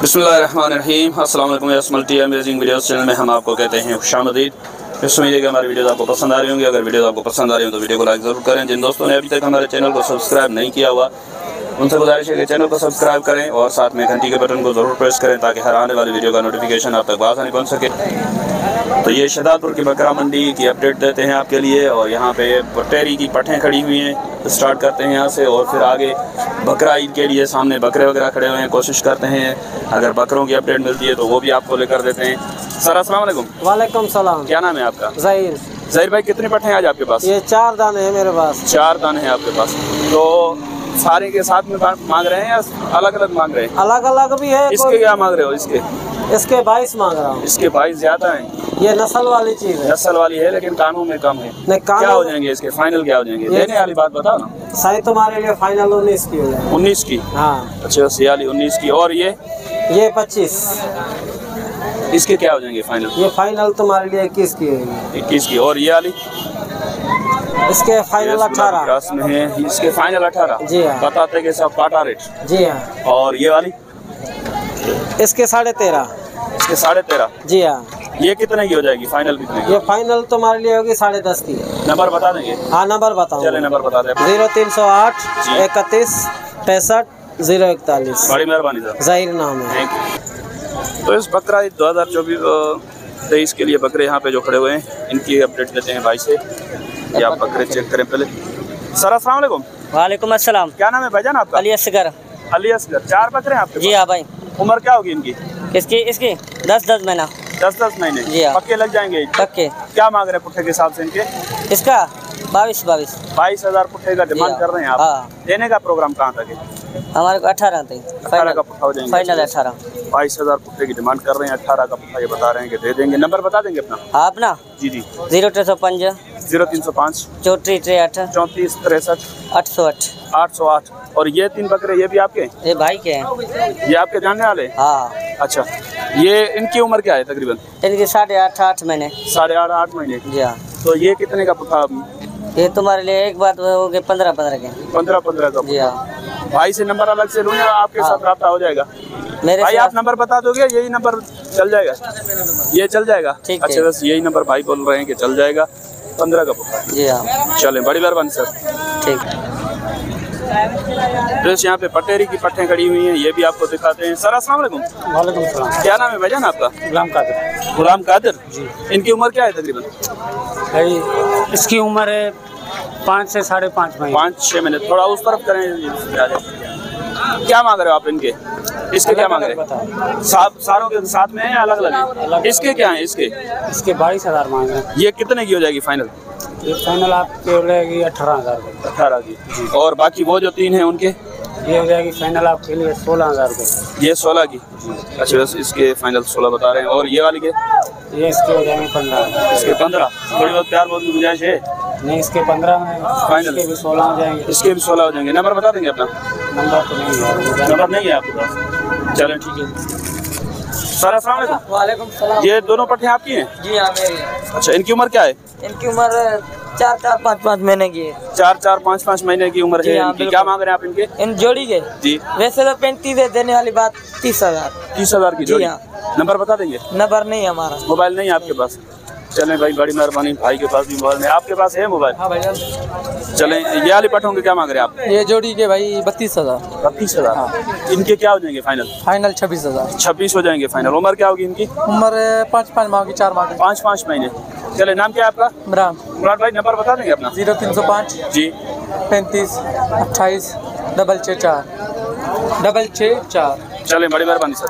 बिस्मिल्लाहिर्रहमानिर्रहीम। अस्सलाम वालेकुम। यसमल्टी अमेजिंग वीडियोस चैनल में हम आपको कहते हैं खुशामदीद। इस उम्मीद है कि हमारी वीडियोस आपको पसंद आ रही होंगी। अगर वीडियोस आपको पसंद आ रही हो तो वीडियो को लाइक ज़रूर करें। जिन दोस्तों ने अभी तक हमारे चैनल को सब्सक्राइब नहीं किया हुआ उनसे गुजारिश है कि चैनल को सब्सक्राइब करें और साथ में घंटी के बटन को ज़रूर प्रेस करें ताकि हर आने वाली वीडियो का नोटिफिकेशन आप तक आसानी पहुँच सके। तो ये शहदादपुर की बकरा मंडी की अपडेट देते हैं आपके लिए। और यहाँ पे पटेरी की पठें खड़ी हुई हैं। स्टार्ट करते हैं यहाँ से और फिर आगे बकरा ईद के लिए सामने बकरे वगैरह खड़े हुए हैं। कोशिश करते हैं अगर बकरों की अपडेट मिलती है तो वो भी आपको लेकर देते हैं। सर अस्सलाम वालेकुम। वालेकुम सलाम। क्या नाम है आपका? ज़हीर। ज़हीर भाई, कितने पठे हैं आज आपके पास? ये 4 दाने हैं मेरे पास। 4 दाने हैं आपके पास। तो सारे के साथ में मांग रहे हैं या अलग अलग मांग रहे हैं? अलग अलग भी है। इसके क्या मांग रहे हो? इसके 22 मांग रहा हूँ। इसके 22 ज्यादा हैं। ये नस्ल वाली चीज है। नस्ल वाली है लेकिन कानों में कम है। क्या हो जाएंगे इसके? फाइनल क्या हो जाएंगे? देने वाली बात बताओ ना। सही तुम्हारे लिए फाइनल 19 की हो जाएगी। 19 की? हाँ। अच्छा, सियाली 19 की। और ये 25। इसके क्या हो जाएंगे फाइनल? ये फाइनल तुम्हारे लिए 21 की होगी। 21 की। और ये वाली? इसके फाइनल 18 में है। इसके फाइनल 18? जी हाँ। बताते कि सब काटा रेट? जी हाँ। और ये वाली? इसके 13.5। इसके 13.5? जी हाँ। ये कितने की हो जाएगी फाइनल? कितने की? ये फाइनल तुम्हारे लिए होगी 10.5 की। नंबर बता देंगे? हाँ, नंबर बताओ। चले नंबर बता दें। 0308 31 65 041। बड़ी मेहरबानी सर। ज़हीर नाम है। तो इस बकरा 2024-23 के लिए बकरे यहाँ पे जो खड़े हुए हैं इनकी अपडेट लेते हैं भाई से। ये आप बकरे चेक करें पहले। सर अस्सलाम वालेकुम। वालेकुम अस्सलाम। क्या नाम है भाईजान आपका? अली असगर। अली असगर। 4 बकरे हैं आपके? जी हाँ भाई। उम्र क्या होगी इनकी? इसकी 10 महीना। 10 महीने? जी हाँ। पक्के लग जाएंगे? पक्के। क्या मांग रहे हैं पुट्ठे के हिसाब से इनके? इसका 22,000 पुट्ठे का डिमांड कर रहे हैं आप? हाँ। देने का प्रोग्राम कहाँ तक है? हमारे को 18 तक। 18 का पुट्ठा हो जाएंगे? फाइनल 18। 22,000 पुट्ठे की डिमांड कर रहे हैं। 18 का पुट्ठा ये बता रहे हैं कि दे देंगे। नंबर बता देंगे अपना? हाँ अपना? जी। 0305 0305 34 34 63 808। 808। और ये 3 बकरे ये भी आपके? ये भाई के हैं। ये आपके जानने वाले? हाँ। अच्छा, ये इनकी उम्र क्या है तकरीबन? इनकी 8.5 महीने। 8.5 महीने? जी हाँ। तो ये कितने का पुट्ठा? ये तुम्हारे लिए एक बात हो गए 15 के। 15 का? जी हाँ। भाई से नंबर अलग से लूँ या आपके साथ रब्ता हो जाएगा? मेरे भाई आप नंबर बता दोगे? यही नंबर चल जाएगा? ये चल जाएगा? ठीक। अच्छा, बस यही नंबर भाई बोल रहे हैं कि चल जाएगा। 15 का पुट्ठा? जी हाँ। चलें, बड़ी मेहरबानी सर। ठीक। प्लस यहाँ पे पटेरी की पट्टें खड़ी हुई हैं, ये भी आपको दिखाते हैं। सर अस्सलाम वालेकुम। वालेकुम सलाम। क्या नाम है भाईजान आपका? गुलाम कादिर। गुलाम कादिर जी। इनकी उम्र क्या है तकरीबन? भाई इसकी उम्र है 5 से 5.5 महीने। 5-6 महीने। थोड़ा उस तरफ करें। क्या मांग रहे हो आप इनके? इसके क्या मांग रहे हैं? सारों के साथ में है अलग अलग? इसके क्या है? इसके 22,000 मांग रहे हैं। ये कितने की हो जाएगी फाइनल? ये फाइनल आपके हो जाएगी 18,000 रुपये। 18 की। और बाकी वो जो 3 हैं उनके? ये हो जाएगी फाइनल आपके लिए 16,000 रुपये। ये 16 की? अच्छा, बस इसके फाइनल 16 बता रहे हैं। और ये वाली के? ये इसके हो जाएंगे 15। इसके 15? थोड़ी बहुत प्यार बहुत गुंजाइश है? नहीं, इसके 15 में फाइनल। इसके भी 16 हो जाएंगे। इसके भी 16 हो जाएंगे। नंबर बता देंगे अपना? नंबर तो नहीं है। नंबर नहीं है आपके पास? चलें ठीक है। सर अस्सलाम वालेकुम। वालेकुम सलाम। ये दोनों पट्टे आपकी हैं? जी हाँ मेरी है। अच्छा, इनकी उम्र क्या है? इनकी उम्र 4 5 महीने की है। 4 5 महीने की उम्र है इनकी। क्या मांग रहे हैं आप इनके? इन जोड़ी के? जी। वैसे तो 35 है, देने वाली बात 30,000। 30,000 की जोड़ी? हाँ। नंबर बता देंगे? नंबर नहीं है हमारा। मोबाइल नहीं है आपके पास? चलें भाई, बड़ी मेहरबानी। भाई के पास भी मोबाइल नहीं, आपके पास है मोबाइल? हाँ भैया। चलें, ये वाली पट्टों के क्या मांग रहे हैं आप? ये जोड़ी के भाई 32,000। 32,000? हाँ। इनके क्या हो जाएंगे फाइनल? फाइनल 26,000। 26 हो जाएंगे फाइनल। उम्र क्या होगी इनकी? उम्र 5 माह की, 4 माह की। 5 महीने। चले, नाम क्या है आपका? इमरान। मुराद भाई, नंबर बता देंगे अपना? 0305 जी 35 28 664 664। चलें, बड़ी मेहरबानी सर।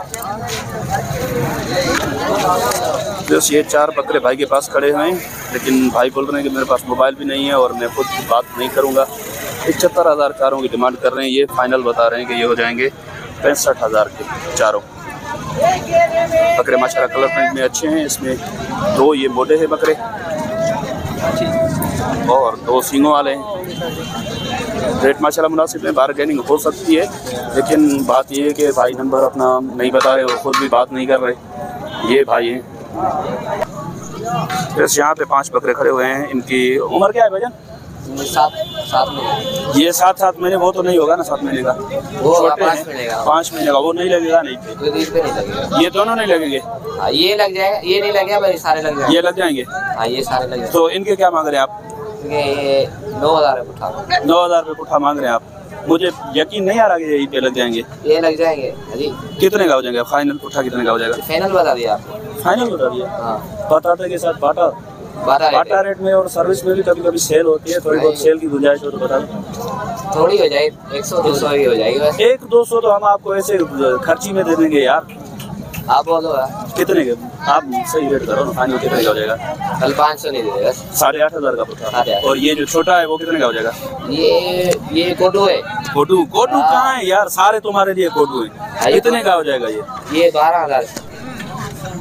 बस ये 4 बकरे भाई के पास खड़े हुए हैं, लेकिन भाई बोल रहे हैं कि मेरे पास मोबाइल भी नहीं है और मैं खुद बात नहीं करूँगा। 75,000 चारों की डिमांड कर रहे हैं। ये फाइनल बता रहे हैं कि ये हो जाएंगे 65,000 के चारों बकरे। माशाल्लाह कलर प्रिंट में अच्छे हैं। इसमें 2 ये मोटे हैं बकरे और 2 सींगों वाले हैं। रेट माशाल्लाह मुनासिब है, बारगेनिंग हो सकती है, लेकिन बात ये है कि भाई नंबर अपना नहीं बता रहे और ख़ुद भी बात नहीं कर रहे। ये भाई हैं। बस यहाँ पे 5 बकरे खड़े हुए हैं। इनकी उम्र क्या है भाईजान? 7 महीने। ये 7 महीने वो तो नहीं होगा ना 7 महीने का, वो छोटे 5 हैं। महीने का। 5 महीने का वो नहीं लगेगा नहीं, कोई रील पे नहीं लगेगा। ये दोनों नहीं लगेंगे। हाँ ये लग जाएगा, ये नहीं लगेगा भाई, सारे लग जाएंगे। ये लग जाएंगे। हाँ ये सारे लग जाएंगे। तो इनके क्या मांग रहे हैं आप? ये 9,000 रुपये उठा। 9,000 रुपये पुट्ठा मांग रहे हैं आप। मुझे यकीन नहीं आ रहा कि यही पे लग जाएंगे। ये लग जाएंगे जी। कितने का हो जाएगा फाइनल पुट्ठा, कितने का हो जाएगा? फाइनल बता दिया आपको। फाइनल बता दिया। हाँ बताते के साथ बाटा 12 रेट में, और सर्विस में भी कभी कभी सेल होती है, थोड़ी बहुत सेल की गुंजाइश हो तो बता दो। थोड़ी हो जाएगी, 100-200 की हो जाएगी बस। 100-200 तो हम आपको ऐसे खर्ची में दे देंगे यार। आप बोलो कितने के आप सही रेट करो ना, फाइनल कितने का हो जाएगा? कल 500 नहीं दे बस। 8,500 का पुट्ठा। 8,500। और ये जो छोटा है वो कितने का हो जाएगा? ये कोडू है। कोटू कहाँ है यार? सारे तुम्हारे लिए कोटू है। कितने का हो जाएगा ये 12,000।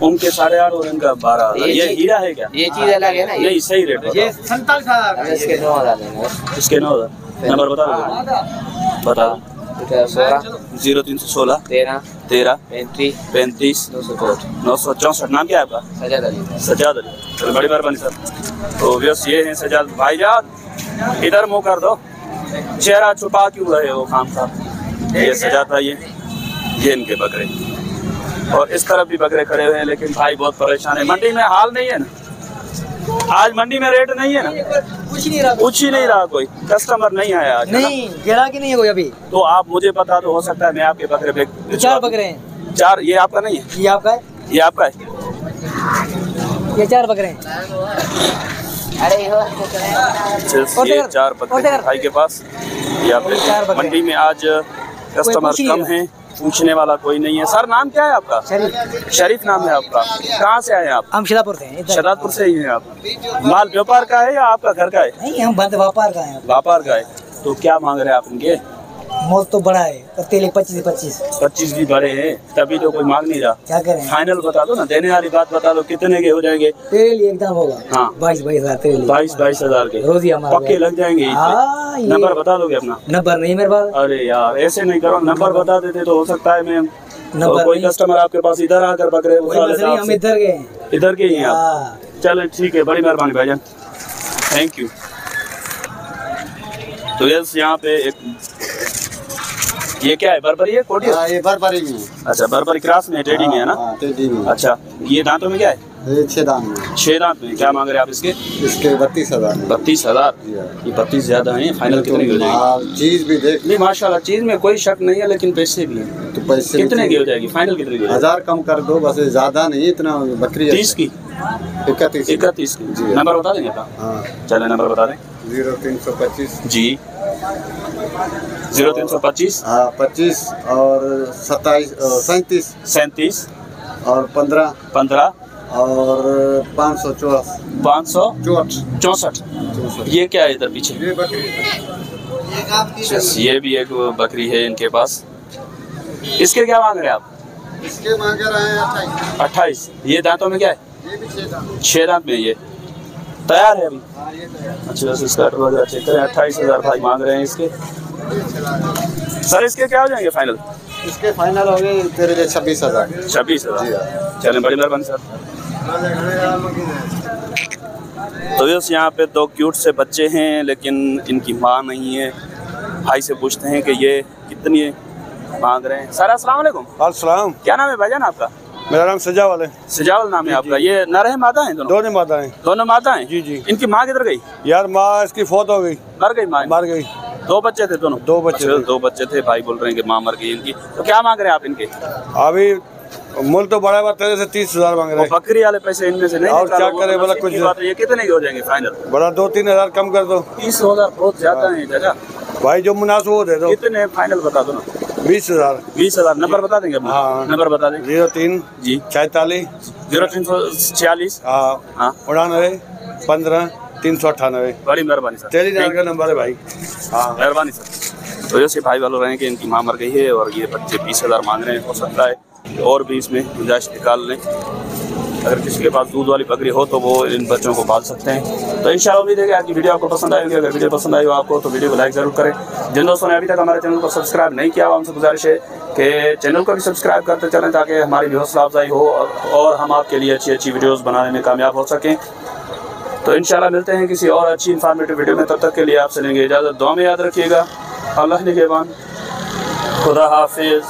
उनके 8,500 और इनका 12,000। ये हीरा है क्या? ये चीज अलग है ना। नहीं सही रेट ये 47,000। इसके 9,000 लेंगे। इसके 9,000। नंबर बता दो। बता दो। 0316 13 35 964। नाम क्या है आपका? सजाद अली। सजाद अली। चलो बड़ी मेहरबानी सर। तो व्यस्त ये हैं सजाद भाईजान, इधर मुँह कर दो, चेहरा छुपा क्यों रहे हो खाम साहब? ये सजाद भाई है, ये इनके बकरे, और इस तरफ भी बकरे खड़े हुए हैं। लेकिन भाई बहुत परेशान है, मंडी में हाल नहीं है ना, आज मंडी में रेट नहीं है ना, कुछ ही नहीं रहा, कोई कस्टमर नहीं आया आज। नहीं गिरा कि नहीं है कोई अभी? तो आप मुझे बता दो, हो सकता है मैं आपके बकरे बेच। 4 बकरे हैं। 4? ये आपका नहीं है? ये आपका है? ये आपका है? ये 4 बकरे हैं। अरे हो ये 4 बकरे भाई के पास। ये आप मंडी में आज कस्टमर कम है, पूछने वाला कोई नहीं है। सर नाम क्या है आपका? शरीफ नाम है आपका। कहाँ से आए आप? हम शिलापुर से हैं। शहदादपुर से ही हैं आप। माल व्यापार का है या आपका घर का है? नहीं हम बंद व्यापार का है। व्यापार का है। तो क्या मांग रहे हैं आप इनके? मोल तो बड़ा है, कत्ते 25 25 भी बड़े हैं, तभी तो कोई मांग नहीं रहा। क्या करें? फाइनल बता दो ना, देने वाली बात बता दो, कितने के हो जाएंगे? तेरे लिए एकदम होगा। हाँ 22,000 तेरे लिए। 22,000 के रोजी हमारा पक्के लग जाएंगे। नंबर बता दोगे अपना? नंबर नहीं मेरे पास। अरे यार ऐसे नहीं करो, नंबर बता देते तो हो सकता है मैं नंबर कोई कस्टमर आपके पास इधर आकर बकरे उठा लेता हम आपसे। इधर गए। इधर के ही हैं आप? चलो ठीक है, बड़ी मेहरबानी भाईजान, थैंक यू। तो यस यहाँ पे एक ये क्या है, बर्बरी है? कोटी? ये बर्बरी में। अच्छा बर्बरी क्रॉस में, टेडी में है ना? टेडी में। अच्छा ये दांतों में क्या है? ये 6 दांत में। 6 दांत में। क्या मांग रहे हैं आप इसके? इसके 32,000। 32,000? ये 32 ज्यादा है। फाइनल कितने की हो जाएगी? चीज भी देख। नहीं माशाल्लाह, चीज में कोई शक नहीं है, लेकिन पैसे भी हैं। तो पैसे कितने की हो जाएगी फाइनल? कितने की? 1000 कम कर दो बस, ज्यादा नहीं इतना। बकरी 30 की? 31 की। नंबर बता देंगे आप? हाँ चले नंबर बता दें। 0325 जी 0325 हाँ 25 और 27 37 37 और 15 15 और 564 564। ये क्या है इधर पीछे? ये बकरी। ये भी एक बकरी है इनके पास। इसके क्या मांग रहे हैं आप? इसके मांगे रहे हैं 28। ये दांतों में क्या है? ये भी 6 दांत। 6 दांत में। ये तैयार है अभी? अच्छा वैसे इसका वगैरह चेक करें। 28,000 भाई मांग रहे हैं इसके। सर इसके क्या हो जाएंगे फाइनल? इसके फाइनल हो गए तेरे लिए 26,000। 26,000। चलें बड़ी मेहरबानी सर। तो यस यहाँ पे 2 क्यूट से बच्चे हैं, लेकिन इनकी माँ नहीं है। भाई से पूछते हैं कि ये कितनी मांग रहे हैं। सर अस्सलाम वालेकुम। अस्सलाम। क्या नाम है भाईजान आपका? मेरा नाम सजावल है। सजावल नाम है आपका। ये नर है मादा है? दोनों माता हैं। दोनों माता हैं? जी जी। इनकी माँ किधर गई? यार माँ इसकी फौत हो गई। मर गई माँ? मर गई। 2 बच्चे थे दोनों? 2 बच्चे थे। 2 बच्चे थे। भाई बोल रहे हैं कि माँ मर गई इनकी। तो क्या मांग रहे हैं आप इनके? अभी मूल तो बड़ा बात 13 से 30,000 मांग रहे हैं। बकरी वाले पैसे इनमें से नहीं और क्या निकालो, करे वो बोला नसीब कुछ। की बात है। ये कितने के हो जाएंगे फाइनल? बड़ा 2-3 हजार कम कर दो। 30,000 बहुत ज्यादा है चाचा। भाई जो मुनासिब वो दे दो। कितने फाइनल बता दो ना। 20,000। 20,000। नंबर बता देंगे अपना? हाँ। नंबर बता दें। 03 जी 46 0346 हाँ हाँ 99 15 398। बड़ी मेहरबानी सर। तेरी जान का नंबर है भाई। हाँ मेहरबानी सर। तो जैसे भाई वालों रहे हैं कि इनकी माँ मर गई है और ये बच्चे 20,000 मांग रहे हैं। हो सकता है और भी इसमें गुंजाइश निकाल लें। अगर किसी के पास दूध वाली बकरी हो तो वो इन बच्चों को पाल सकते हैं। तो इंशाल्लाह उम्मीद है कि आपकी वीडियो आपको पसंद आएगी। अगर वीडियो पसंद आई हो आपको तो वीडियो को लाइक ज़रूर करें। जिन दोस्तों ने अभी तक हमारे चैनल को सब्सक्राइब नहीं किया, उनसे गुजारिश है कि चैनल को भी सब्सक्राइब करते चलें ताकि हमारी भी हौसला अफजाई हो और हम आपके लिए अच्छी अच्छी वीडियोज़ बनाने में कामयाब हो सकें। तो इंशाल्लाह मिलते हैं किसी और अच्छी इन्फॉर्मेटिव वीडियो में, तब तक के लिए आपसे लेंगे इजाज़त। दुआ में याद रखिएगा। अल्लाह निगहबान। खुदा हाफिज़।